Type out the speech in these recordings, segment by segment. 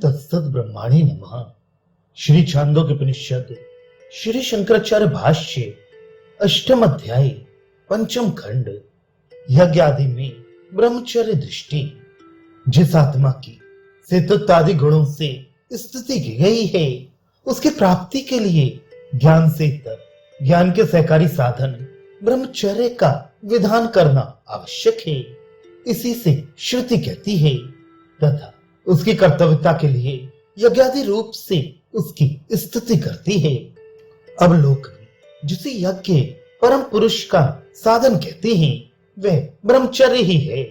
तत्सत ब्रह्माणी नमः। श्री छांदोग्योपनिषद श्री शंकराचार्य भाष्य अष्टम अध्याय पंचम खंड यज्ञ आदि में ब्रह्मचर्य दृष्टि। जिस आत्मा की सेतुत्वादि गुणों से स्थिति की गई है उसकी प्राप्ति के लिए ज्ञान से इतर ज्ञान के सहकारी साधन ब्रह्मचर्य का विधान करना आवश्यक है। इसी से श्रुति कहती है तथा उसकी कर्तव्यता के लिए यज्ञादि रूप से उसकी स्तुति करती है। अब लोक में जिसे यज्ञ परम पुरुष का साधन कहते हैं वह ब्रह्मचर्य ही है,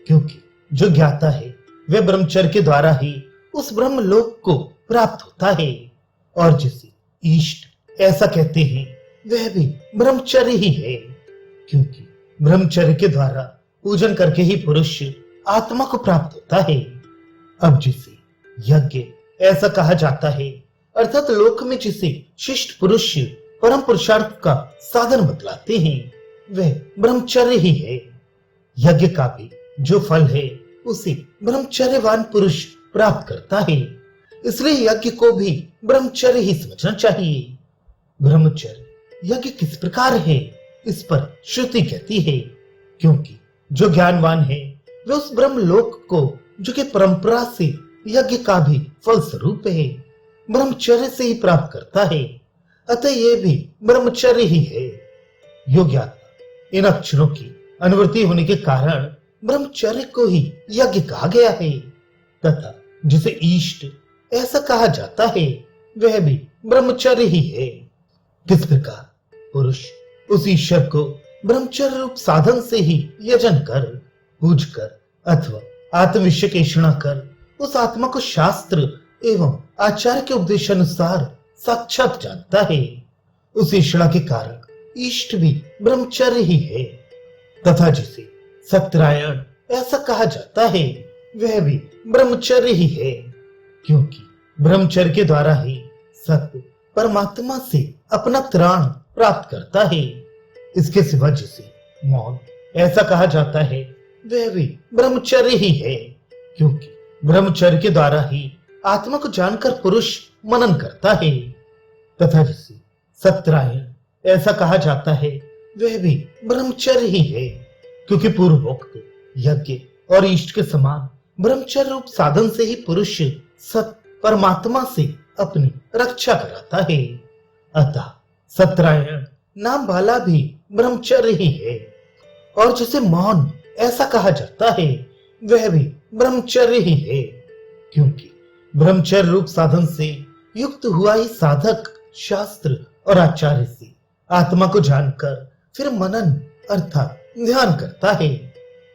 क्योंकि जो ज्ञाता है वह ब्रह्मचर्य के द्वारा ही उस ब्रह्म लोक को प्राप्त होता है, और जिसे इष्ट ऐसा कहते हैं वह भी ब्रह्मचर्य ही है, क्योंकि ब्रह्मचर्य के द्वारा पूजन करके ही पुरुष आत्मा को प्राप्त होता है। अब जिसे यज्ञ ऐसा कहा जाता है अर्थात लोक में जिसे शिष्ट पुरुष परम पुरुषार्थ का साधन बतलाते हैं वह ब्रह्मचर्य ही है। यज्ञ का भी जो फल है उसे ब्रह्मचर्यवान पुरुष प्राप्त करता है, इसलिए यज्ञ को भी ब्रह्मचर्य ही समझना चाहिए। ब्रह्मचर्य यज्ञ किस प्रकार है इस पर श्रुति कहती है, क्योंकि जो ज्ञानवान है वह उस ब्रह्म लोक को जो कि परंपरा से यज्ञ का भी फल स्वरूप है ब्रह्मचर्य से ही प्राप्त करता है, अतः ये भी ब्रह्मचर्य ही है। योग्यात्मा इन अक्षरों की अनुवृत्ति होने के कारण ब्रह्मचर्य को ही यज्ञ कहा गया है, तथा जिसे इष्ट ऐसा कहा जाता है वह भी ब्रह्मचर्य ही है। किस प्रकार पुरुष उस ईश्वर को ब्रह्मचर्य रूप साधन से ही यजन कर पूज कर अथवा आत्मविषयकेषणा कर उस आत्मा को शास्त्र एवं आचार्य के उपदेश अनुसार साक्षात जानता है, उस ईश्वरा के कारण इष्ट भी ब्रह्मचर्य ही है। तथा जिसे सत्यायण ऐसा कहा जाता है वह भी ब्रह्मचर्य ही है, क्योंकि ब्रह्मचर्य के द्वारा ही सत्य परमात्मा से अपना त्राण प्राप्त करता है। इसके सिवा जिसे मौन ऐसा कहा जाता है वह भी ब्रह्मचर्य ही है, क्योंकि ब्रह्मचर्य के द्वारा ही आत्मा को जानकर पुरुष मनन करता है। तथा जिसे सत्यायण ऐसा कहा जाता है वह भी ब्रह्मचर्य ही है, क्योंकि पूर्वोक्त यज्ञ और इष्ट के समान ब्रह्मचर्य रूप साधन से ही पुरुष सत परमात्मा से अपनी रक्षा कराता है। अतः सत्यायण नाम वाला भी ब्रह्मचर्य ही है, और जिसे मौन ऐसा कहा जाता है वह भी ब्रह्मचर्य ही है, क्योंकि ब्रह्मचर्य रूप साधन से युक्त हुआ ही साधक शास्त्र और आचार्य से आत्मा को जानकर फिर मनन अर्थात ध्यान करता है।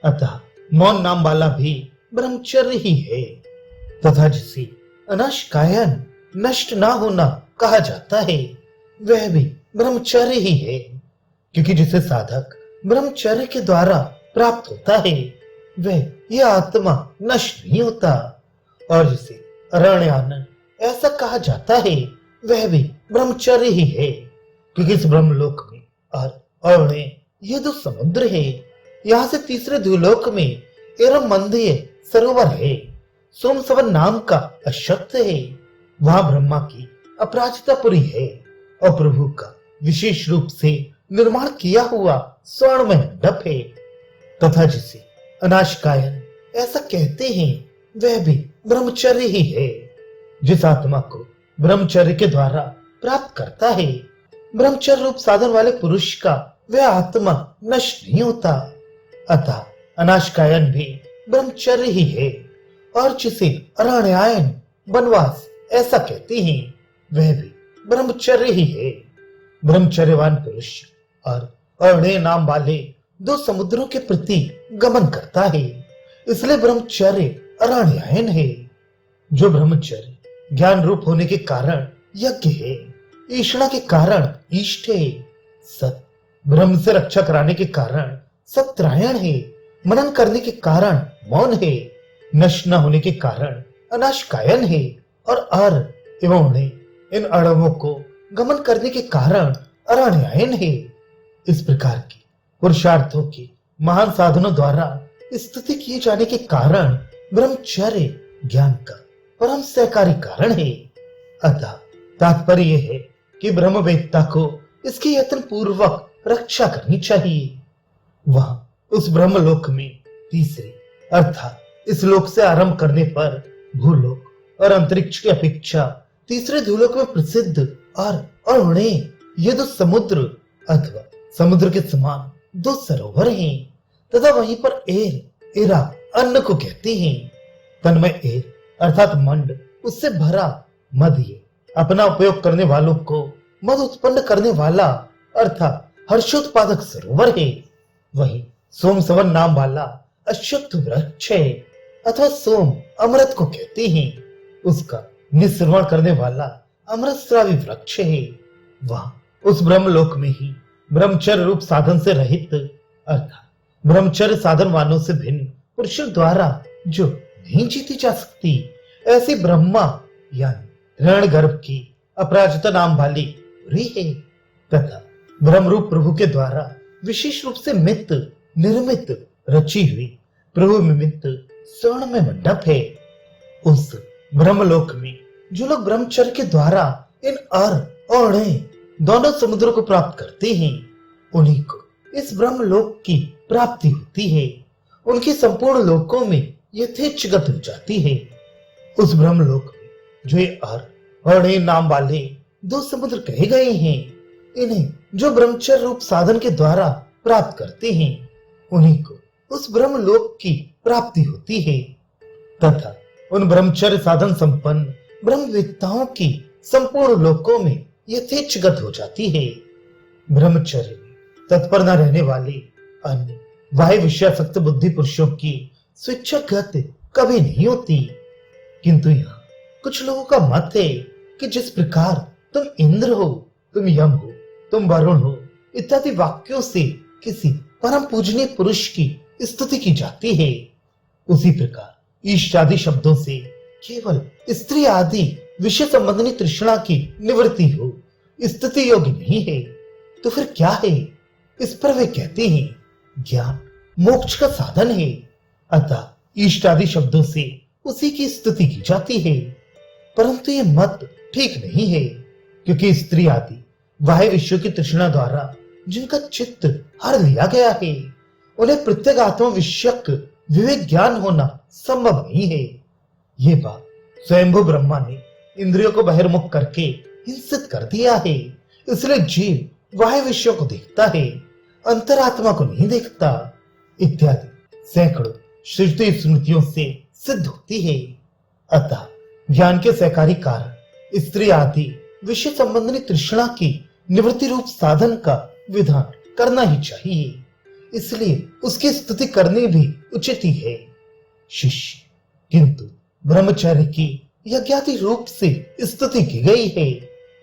अतः मौन नाम वाला भी ब्रह्मचर्य ही है। तथा जिसे अनाशकायन नष्ट ना होना कहा जाता है वह भी ब्रह्मचर्य ही है, क्योंकि जिसे साधक ब्रह्मचर्य के द्वारा प्राप्त होता है वह यह आत्मा नष्ट नहीं होता, और जिसे अरण्यानन ऐसा कहा जाता है वह भी ब्रह्मचर्य ही है, क्योंकि इस ब्रह्मलोक में अरण्य ये दो समुद्र है। यहाँ से तीसरे द्विलोक में एरम मंदीय सरोवर है, सोमसवन नाम का अश्वत्थ है, वहां ब्रह्मा की अपराजितापुरी है, और प्रभु का विशेष रूप से निर्माण किया हुआ स्वर्णमय मंडप है। तथा जिसे अनाशकायन ऐसा कहते हैं वह भी ब्रह्मचर्य ही है। जिस आत्मा को ब्रह्मचर्य के द्वारा प्राप्त करता है ब्रह्मचर्य रूप साधन वाले पुरुष का वह आत्मा नष्ट नहीं होता, अतः अनाशकायन भी ब्रह्मचर्य ही है। और जिसे अरण्यायन वनवास ऐसा कहते हैं वह भी ब्रह्मचर्य ही है। ब्रह्मचर्यवान पुरुष और अरण्य नाम वाले दो समुद्रों के प्रति गमन करता है, इसलिए ब्रह्मचर्य अरण्यायन है। जो ब्रह्मचर्य ज्ञान रूप होने के कारण यज्ञ है, ईष्णा के कारण इष्ट है, सत ब्रह्म से रक्षा कराने के कारण सत्यायण है, मनन करने के कारण मौन है, नष्ट न होने के कारण अनाशकायन है, और अर एवं इन अणवों को गमन करने के कारण अरण्यायन है। इस प्रकार की पुरुषार्थों के महान साधनों द्वारा स्तुति किए जाने के कारण ब्रह्मचर्य ज्ञान का परम सहकारी कारण है। अतः तात्पर्य यह है कि ब्रह्मवेत्ता को इसकी यत्न पूर्वक रक्षा करनी चाहिए। वहां उस ब्रह्मलोक में तीसरे अर्थात इस लोक से आरंभ करने पर भूलोक और अंतरिक्ष की अपेक्षा तीसरे धूलोक में प्रसिद्ध और अरुणे ये दो समुद्र अथवा समुद्र के समान दो सरोवर हैं तथा वहीं पर एरा अन्न को कहते हैं। तन्मय एर अर्थात मंड उससे भरा मध्य अपना उपयोग करने वालों को मद उत्पन्न करने वाला अर्थात हर्षोत्पादक सरोवर है। वही सोम सवन नाम वाला अश्वत्थ वृक्ष है अथवा सोम अमृत को कहते हैं। उसका निस्सृवण करने वाला अमृतस्रावी वृक्ष है। वहां उस ब्रह्मलोक में ही ब्रह्मचर्य रूप साधन से रहित अर्थात ब्रह्मचर्य साधन वालों से भिन्न पुरुषों द्वारा जो नहीं जीती जा सकती ऐसी ब्रह्मा यानी हिरण्य गर्भ की अपराजिता नाम वाली पुरी है तथा ब्रह्मरूप प्रभु के द्वारा विशेष रूप से मित निर्मित रची हुई प्रभु निमित्त स्वर्ण में मंडप है। उस ब्रह्मलोक में जो लोग ब्रह्मचर्य के द्वारा इन और दोनों समुद्रों को प्राप्त करते हैं उन्हीं को इस ब्रह्मलोक की प्राप्ति होती है। उनकी संपूर्ण लोकों में यथेच्छ गति हो जाती है। उस ब्रह्मलोक में जो ये और नाम वाले दो समुद्र कहे गए हैं इन्हें जो ब्रह्मचर्य रूप साधन के द्वारा प्राप्त करते हैं उन्हीं को उस ब्रह्मलोक की प्राप्ति होती है तथा उन ब्रह्मचर्य साधन संपन्न ब्रह्मवेत्ताओं की संपूर्ण लोकों में यथेच्छ गति हो जाती है। ब्रह्मचर्य में तत्पर न रहने वाले अन्य बाह्य विषयासक्त बुद्धि पुरुषों की स्वेच्छा गति कभी नहीं होती। किंतु यहाँ कुछ लोगों का मत है कि जिस प्रकार तुम इंद्र हो, तुम यम हो, तुम वरुण हो इत्यादि वाक्यों से किसी परम पूजनीय पुरुष की स्तुति की जाती है उसी प्रकार ईष्ट आदि शब्दों से केवल स्त्री आदि विषय संबंधी तृष्णा की निवृत्ति हो स्तुति योग्य नहीं है। तो फिर क्या है? इस पर वे कहते हैं ज्ञान मोक्ष का साधन है अतः ईष्ट आदि शब्दों से उसी की स्तुति की जाती है। परंतु ये मत ठीक नहीं है क्योंकि स्त्री आदि बाह्य विषयों की तृष्णा द्वारा जिनका चित्त हर लिया गया है उन्हें प्रत्यगात्म विषयक विवेक ज्ञान होना संभव नहीं है। ये बात स्वयंभू ब्रह्मा ने इंद्रियों को बहिर्मुख करके हिंसित कर दिया है। इसलिए जीव बाह्य विषयों को देखता है अंतरात्मा को नहीं देखता इत्यादि सैकड़ों श्रुति स्मृतियों से सिद्ध होती है। अतः ज्ञान के सहकारी कारण स्त्री आदि विषय संबंधी तृष्णा की निवृत्ति रूप साधन का विधान करना ही चाहिए। इसलिए उसकी स्तुति करनी भी उचित ही है। शिष्य किंतु ब्रह्मचर्य की यज्ञादि रूप से स्तुति की गई है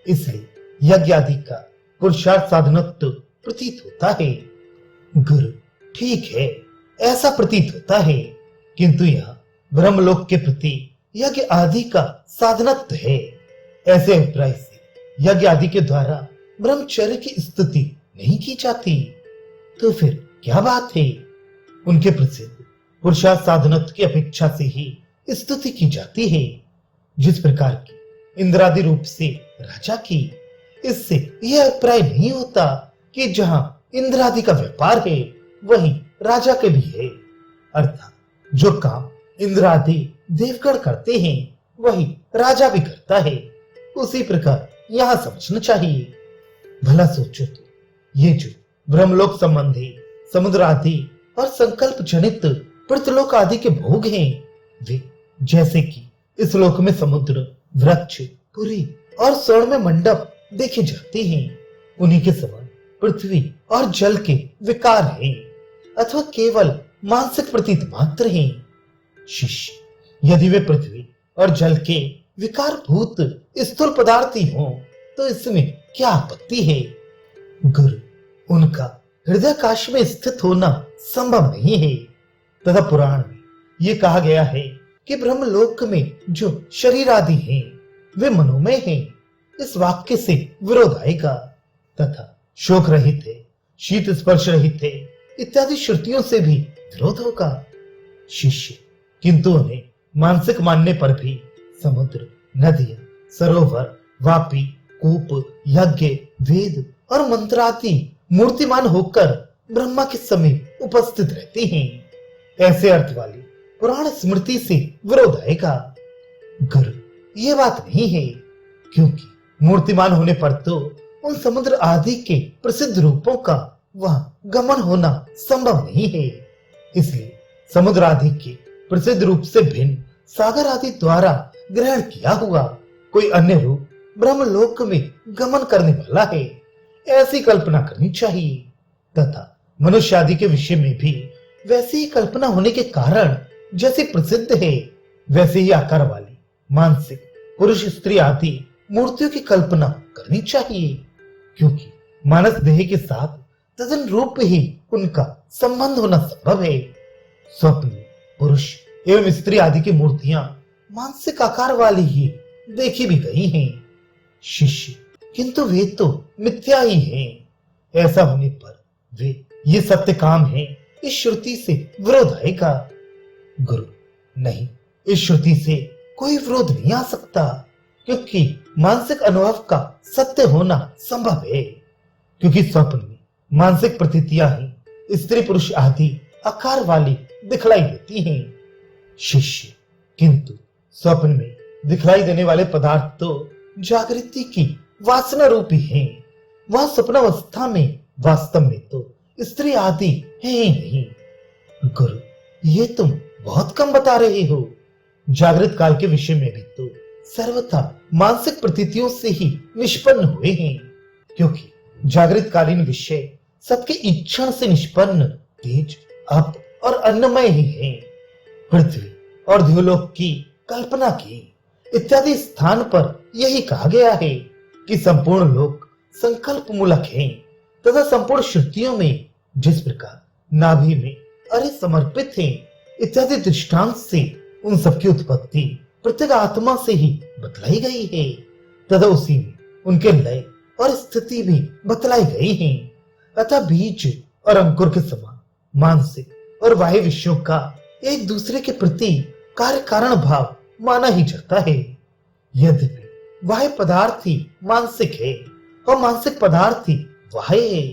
इसलिए यज्ञादि का पुरुषार्थ साधनत्व प्रतीत होता है। गुरु ठीक है ऐसा प्रतीत होता है किंतु यह ब्रह्मलोक के प्रति यज्ञ आदि का साधनत्व है। ऐसे अभिप्राय से यज्ञ आदि के द्वारा ब्रह्मचर्य की स्तुति नहीं की जाती तो फिर क्या बात है? उनके प्रसिद्ध पुरुषार्थ साधनत्व की अपेक्षा से ही स्तुति की जाती है जिस प्रकार की इंद्रादि रूप से राजा की। इससे यह अभिप्राय नहीं होता कि जहां इंद्रादि का व्यापार है वहीं राजा के भी है अर्थात जो काम इंद्रादि देवगण करते हैं वही राजा भी करता है। उसी प्रकार यहां समझना चाहिए। भला सोचो तो ये जो ब्रह्मलोक संबंधी समुद्र आदि और संकल्प जनित पृथ्वीलोक आदि के भोग हैं वे जैसे कि इस लोक में समुद्र वृक्ष पुरी और स्वर्ण में मंडप देखे जाते हैं उन्हीं के समान पृथ्वी और जल के विकार हैं अथवा केवल मानसिक प्रतीत मात्र हैं। शिष्य यदि वे पृथ्वी और जल के विकार भूत स्थूल पदार्थ ही हों तो इसमें क्या आपत्ति है? गुरु उनका हृदयाकाश में स्थित होना संभव नहीं है तथा पुराण में यह कहा गया है कि ब्रह्मलोक में जो शरीर आदि हैं वे मनोमय हैं। इस वाक्य से विरोध आएगा तथा शोक रहित है शीत स्पर्श रहित है इत्यादि श्रुतियों से भी विरोध होगा। शिष्य किंतु उन्हें मानसिक मानने पर भी समुद्र, नदियां, सरोवर, वापी, कूप, यज्ञ, वेद और मंत्र आदि मूर्तिमान होकर ब्रह्मा के समीप उपस्थित रहते हैं। ऐसे अर्थ वाली पुराण स्मृति से विरोध आएगा। गुरु, ये बात नहीं है, क्योंकि मूर्तिमान होने पर तो उन समुद्र आदि के प्रसिद्ध रूपों का वहां गमन होना संभव नहीं है। इसलिए समुद्र आदि के प्रसिद्ध रूप से भिन्न सागर आदि द्वारा ग्रहण किया हुआ कोई अन्य रूप ब्रह्मलोक में गमन करने वाला है, ऐसी कल्पना करनी चाहिए। तथा मनुष्य आदि के विषय में भी वैसी ही कल्पना होने के कारण जैसे प्रसिद्ध है, वैसे ही आकार वाली मानसिक पुरुष स्त्री आदि मूर्तियों की कल्पना करनी चाहिए, क्योंकि मानस देह के साथ तदन रूप ही उनका संबंध होना संभव है। स्वप्न में पुरुष एवं स्त्री आदि की मूर्तियां मानसिक आकार वाली ही देखी भी गई हैं। शिष्य, किंतु वे तो मिथ्या ही हैं। ऐसा होने पर वे ये सत्य काम है, इस श्रुति से विरोध आएगा। गुरु, नहीं, इस श्रुति से कोई विरोध नहीं आ सकता, क्योंकि मानसिक अनुभव का सत्य होना संभव है। क्योंकि स्वप्न में मानसिक प्रतीतियां ही स्त्री पुरुष आदि आकार वाली दिखलाई देती हैं। शिष्य, किंतु स्वप्न में दिखलाई देने वाले पदार्थ तो जागृति की वासना रूपी हैं। वह स्वप्नावस्था में वास्तव में तो स्त्री आदि है ही नहीं। गुरु, ये तुम बहुत कम बता रहे हो। जागृत काल के विषय में भी तो सर्वथा मानसिक प्रतीतियों से ही निष्पन्न हुए हैं, क्योंकि जागृत कालीन विषय सबके इच्छा से निष्पन्न तेज, अप और अन्नमय ही है। पृथ्वी और द्युलोक की कल्पना की इत्यादि स्थान पर यही कहा गया है कि संपूर्ण लोक संकल्प मूलक है, तथा संपूर्ण श्रुतियों में जिस प्रकार नाभि में अरे समर्पित है इत्यादि दृष्टांत से उन सबकी उत्पत्ति प्रत्येक आत्मा से ही बतलाई गई है, तथा उसी में उनके लय और स्थिति भी बतलाई गई है। अतः बीज और अंकुर के समान मानसिक और बाह्य विषयों का एक दूसरे के प्रति कार्य कारण भाव माना ही जाता है। यद्यपि बाह्य पदार्थ ही मानसिक है और मानसिक पदार्थ ही बाह्य है,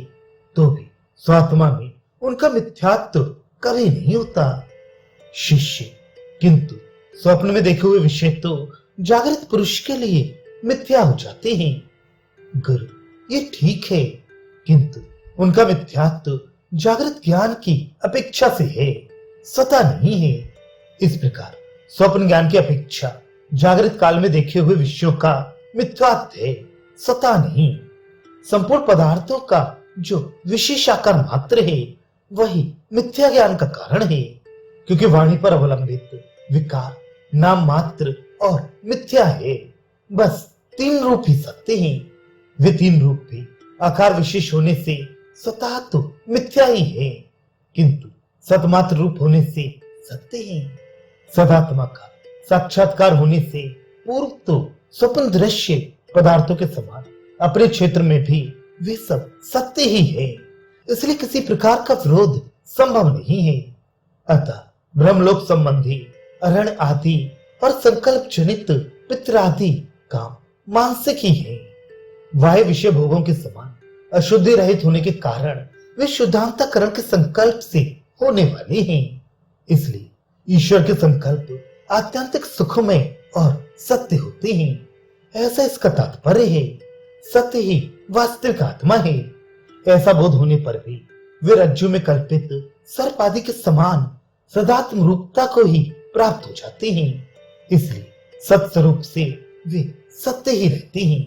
तो भी स्वात्मा में उनका मिथ्यात्व कभी नहीं होता। शिष्य, किंतु स्वप्न में देखे हुए विषय तो जागृत पुरुष के लिए मिथ्या हो जाते हैं। गुरु, ये ठीक है, किंतु उनका मिथ्यात्व जागृत ज्ञान की अपेक्षा से है, स्वतः नहीं है। इस प्रकार स्वप्न ज्ञान की अपेक्षा जागृत काल में देखे हुए विषयों का मिथ्यात्व है, स्वतः नहीं। संपूर्ण पदार्थों का जो विशेष आकार मात्र है वही मिथ्या ज्ञान का कारण है, क्योंकि वाणी पर अवलंबित विकार नाम मात्र और मिथ्या है। बस तीन रूप ही सत्य हैं। वे तीन रूप भी आकार विशेष होने से स्वतः तो मिथ्या ही है, किंतु सतमात्र रूप होने से सत्य है। सदात्मा का साक्षात्कार होने से पूर्व तो स्वप्न दृश्य पदार्थों के समान अपने क्षेत्र में भी वे सब सत्य ही है, इसलिए किसी प्रकार का विरोध संभव नहीं है। अतः ब्रह्मलोक संबंधी अरण आदि और संकल्प जनित पितृ आदि काम मानसिक ही है। वाह्य विषय भोगों के समान अशुद्धि रहित होने के कारण वे शुद्धांतकरण के संकल्प से होने वाले हैं। इसलिए ईश्वर के संकल्प आत्यंतिक सुखमय और सत्य होते हैं। ऐसा इसका तात्पर्य है। सत्य ही वास्तविक आत्मा है। ऐसा बोध होने पर भी वे रज्जु में कल्पित सर्प आदि के समान सदात्म रूपता को ही प्राप्त हो जाते हैं। इसलिए सत्स्वरूप से वे सत्य ही रहते हैं।